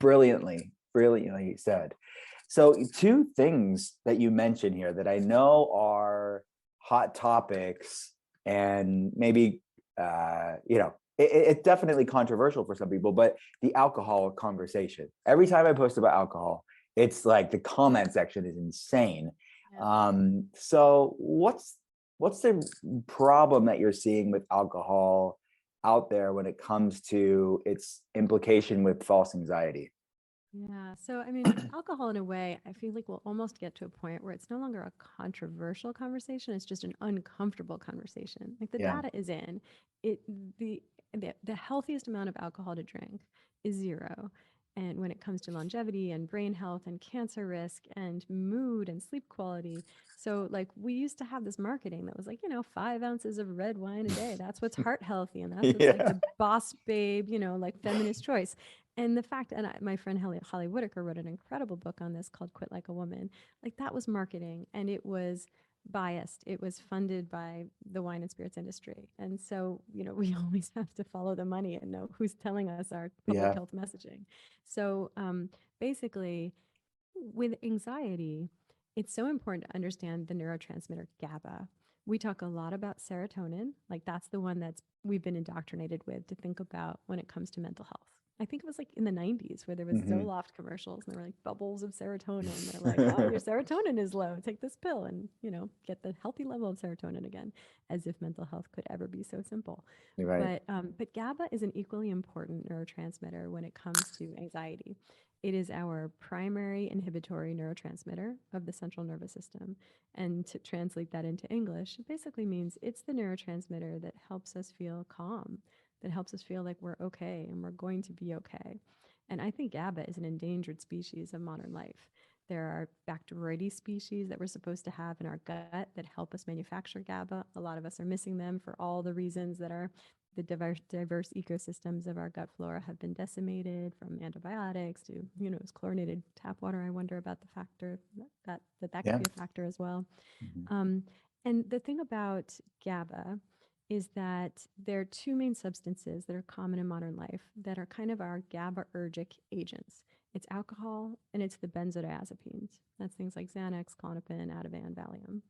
brilliantly said. So two things that you mentioned here that I know are hot topics, and maybe it's definitely controversial for some people, but the alcohol conversation. Every time I post about alcohol, it's like the comment section is insane. Yeah. So what's the problem that you're seeing with alcohol out there when it comes to its implication with false anxiety? Yeah. So, I mean, alcohol in a way, I feel like we'll almost get to a point where it's no longer a controversial conversation. It's just an uncomfortable conversation. Like the Yeah. data is in it, the, the healthiest amount of alcohol to drink is 0. And when it comes to longevity and brain health and cancer risk and mood and sleep quality. So, like, we used to have this marketing that was like, 5 ounces of red wine a day. That's what's heart healthy. And that's what's like Yeah. the boss babe, like feminist choice. And the fact, and my friend Holly Whitaker wrote an incredible book on this called Quit Like a Woman. Like that was marketing, and it was biased. It was funded by the wine and spirits industry. And so, we always have to follow the money and know who's telling us our public Yeah. health messaging. So basically, with anxiety, it's so important to understand the neurotransmitter GABA. We talk a lot about serotonin, like that's the one that's we've been indoctrinated with to think about when it comes to mental health. I think it was like in the 90s where there was Hmm. Zoloft commercials and there were like bubbles of serotonin. They're like, oh, your serotonin is low. Take this pill and, get the healthy level of serotonin again, as if mental health could ever be so simple. You're right. But GABA is an equally important neurotransmitter when it comes to anxiety. It is our primary inhibitory neurotransmitter of the central nervous system. And to translate that into English, it basically means it's the neurotransmitter that helps us feel calm, that helps us feel like we're okay and we're going to be okay. And I think GABA is an endangered species of modern life. There are Bacteroides species that we're supposed to have in our gut that help us manufacture GABA. A lot of us are missing them for all the reasons that are the diverse ecosystems of our gut flora have been decimated, from antibiotics to, it's chlorinated tap water. I wonder about the factor that could Yeah. be a factor as well. Mhm. Um, and the thing about GABA is that there are two main substances that are common in modern life that are kind of our GABAergic agents. It's alcohol and it's the benzodiazepines. That's things like Xanax, Klonopin, Ativan, Valium.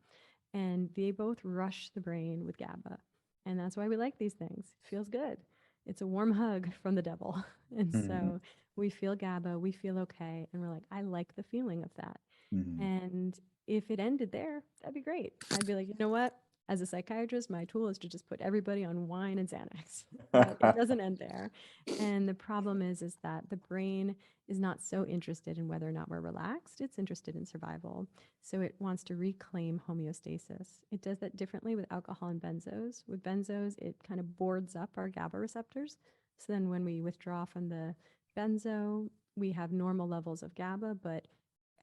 And they both rush the brain with GABA. And that's why we like these things. It feels good. It's a warm hug from the devil. And Mhm. so we feel GABA, we feel okay. And we're like, I like the feeling of that. Mhm. And if it ended there, that'd be great. I'd be like, you know what? As a psychiatrist, my tool is to just put everybody on wine and Xanax. But it doesn't end there. And the problem is that the brain is not so interested in whether or not we're relaxed. It's interested in survival. So it wants to reclaim homeostasis. It does that differently with alcohol and benzos. With benzos, it kind of boards up our GABA receptors. So then when we withdraw from the benzo, we have normal levels of GABA, but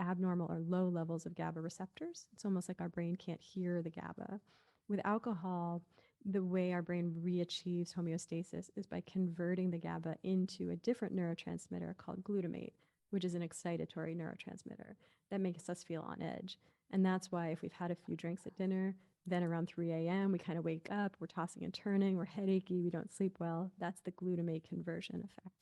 abnormal or low levels of GABA receptors. It's almost like our brain can't hear the GABA. With alcohol, the way our brain reachieves homeostasis is by converting the GABA into a different neurotransmitter called glutamate, which is an excitatory neurotransmitter that makes us feel on edge. And that's why if we've had a few drinks at dinner, then around 3 a.m., we kind of wake up, we're tossing and turning, we're headachy, we don't sleep well. That's the glutamate conversion effect.